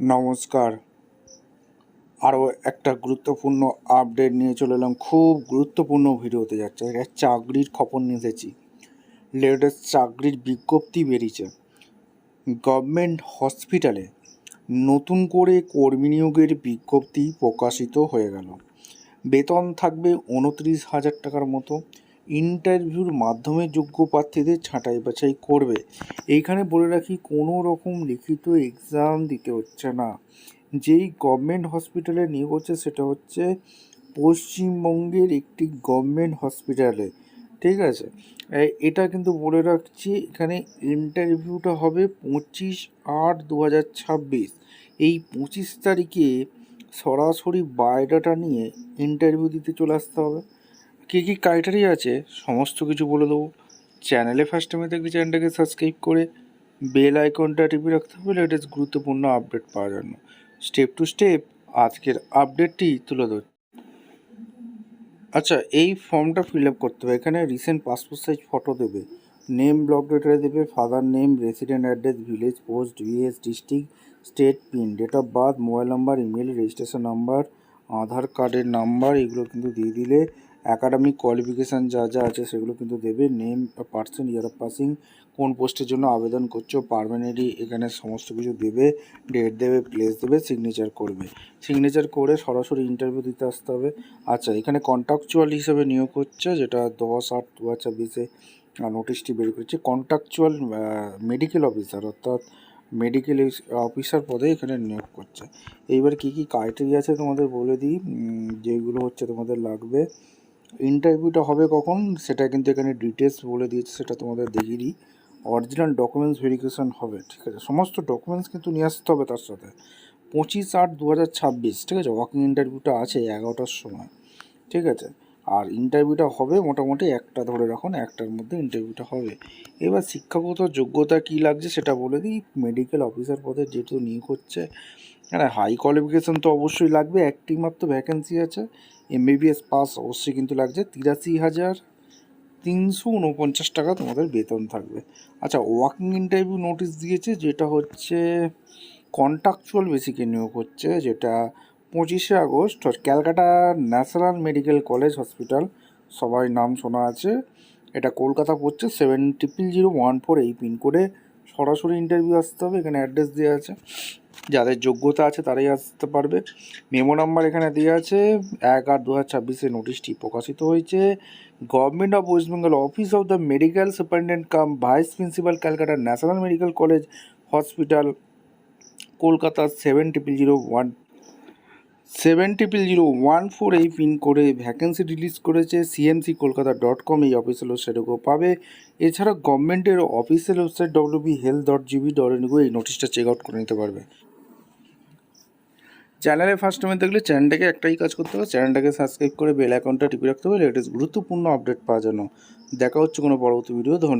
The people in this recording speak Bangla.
নমস্কার। আরও একটা গুরুত্বপূর্ণ আপডেট নিয়ে চলে এলাম। খুব গুরুত্বপূর্ণ ভিডিও হতে যাচ্ছে। একটা চাকরির খবর নিয়ে এসেছি। লেটেস্ট চাকরির বিজ্ঞপ্তি বেরিয়েছে। গভর্নমেন্ট হসপিটালে নতুন করে কর্মী নিয়োগের বিজ্ঞপ্তি প্রকাশিত হয়ে গেল। বেতন থাকবে 29,000 টাকার মতো। ইন্টারভিউর মাধ্যমে যোগ্য প্রার্থীদের ছাঁটাই বাছাই করবে। এইখানে বলে রাখি, কোনো রকম লিখিত এক্সাম দিতে হচ্ছে না। যেই গভর্নমেন্ট হসপিটালে নিয়োগ হচ্ছে সেটা হচ্ছে পশ্চিমবঙ্গের একটি গভর্নমেন্ট হসপিটালে, ঠিক আছে। এটা কিন্তু বলে রাখছি, এখানে ইন্টারভিউটা হবে 25/8/2026। এই 25 তারিখে সরাসরি বায়োডাটা নিয়ে ইন্টারভিউ দিতে চলে আসতে হবে। কী কী ক্রাইটেরিয়া আছে সমস্ত কিছু বলে দেবো। চ্যানেলে ফার্স্ট টাইমে দেখলে চ্যানেলটাকে সাবস্ক্রাইব করে বেল আইকনটা টিপে রাখতে হবে লেটেস্ট গুরুত্বপূর্ণ আপডেট পাওয়ার জন্য। স্টেপ টু স্টেপ আজকের আপডেটটি তুলে ধরছি। আচ্ছা, এই ফর্মটা ফিল আপ করতে হবে। এখানে রিসেন্ট পাসপোর্ট সাইজ ফটো দেবে, নেম ব্লক ডেটা দেবে, father name, resident address, village, post, VS, district, state, pin, date of birth, mobile number, email, registration number, Aadhaar কার্ডের নাম্বার, এগুলো কিন্তু দিয়ে দিলে অ্যাকাডেমিক কোয়ালিফিকেশান যা যা আছে সেগুলো কিন্তু দেবে। Name, percent, year of passing, কোন পোস্টের জন্য আবেদন করছো, পারমানেন্টলি এখানে সমস্ত কিছু দেবে, ডেট দেবে, প্লেস দেবে, সিগনেচার করবে। সিগনেচার করে সরাসরি ইন্টারভিউ দিতে আসতে হবে। আচ্ছা, এখানে কন্ট্রাকচুয়াল হিসেবে নিয়োগ হচ্ছে, যেটা 10/8/2026 নোটিশটি বের করেছে। কন্ট্রাকচুয়াল মেডিকেল অফিসার, অর্থাৎ মেডিকেল অফিসার পদে এখানে নিয়োগ করছে। এইবার কী কী ক্রাইটেরিয়া আছে তোমাদের বলে দিই, যেগুলো হচ্ছে তোমাদের লাগবে। ইন্টারভিউটা হবে কখন সেটা কিন্তু এখানে ডিটেলস বলে দিয়েছে, সেটা তোমাদের দেখিয়ে দিই। অরিজিনাল ডকুমেন্টস ভেরিফিকেশান হবে, ঠিক আছে। সমস্ত ডকুমেন্টস কিন্তু নিয়ে আসতে হবে তার সাথে। 25/8/2026, ঠিক আছে। ওয়াকিং ইন্টারভিউটা আছে 11টার সময়, ঠিক আছে। আর ইন্টারভিউটা হবে মোটামুটি 1টা ধরে রাখুন, 1টার মধ্যে ইন্টারভিউটা হবে। এবার শিক্ষাগত যোগ্যতা কী লাগছে সেটা বলে দিই। মেডিকেল অফিসার পদে যেহেতু নিয়োগ হচ্ছে, হ্যাঁ, হাই কোয়ালিফিকেশান তো অবশ্যই লাগবে। একটি মাত্র ভ্যাকেন্সি আছে, MBBS পাস অবশ্যই কিন্তু লাগছে। 83,349 টাকা তোমাদের বেতন থাকবে। আচ্ছা, ওয়াকিং ইন্টারভিউ নোটিশ দিয়েছে, যেটা হচ্ছে কন্ট্রাকচুয়াল বেসিকে নিয়োগ হচ্ছে, যেটা 25শে August Calcutta National Medical College Hospital, সবাই নাম শোনা আছে। এটা কলকাতা পড়ছে, 700014 এই পিনকোডে সরাসরি ইন্টারভিউ আসতে হবে। এখানে অ্যাড্রেস দেওয়া আছে, যাদের যোগ্যতা আছে তারাই আসতে পারবে। মেমো নাম্বার এখানে দেওয়া আছে। 1/8/2026 নোটিশটি প্রকাশিত হয়েছে। Government of West Bengal, office of the medical superintendent cum vice principal, Calcutta National Medical College Hospital, Kolkata 700014 এই পিনকোডে ভ্যাকেন্সি রিলিজ করেছে। cmckkolkata.com এই অফিসিয়াল ওয়েবসাইটেও পাবে। এছাড়া গভর্নমেন্টের অফিসিয়াল ওয়েবসাইট www.health.gv.in এই নোটিশটা চেক আউট করে নিতে পারবে। চ্যানেলে ফার্স্ট টাইমে দেখলে চ্যানেলটাকে একটাই কাজ করতে হবে, চ্যানেলটাকে সাবস্ক্রাইব করে বেল আইকনটা টিপে রাখতে হবে লেটেস্ট গুরুত্বপূর্ণ আপডেট পাওয়ার জন্য। দেখা হচ্ছে কোনো পরবর্তী ভিডিও। ধন্যবাদ।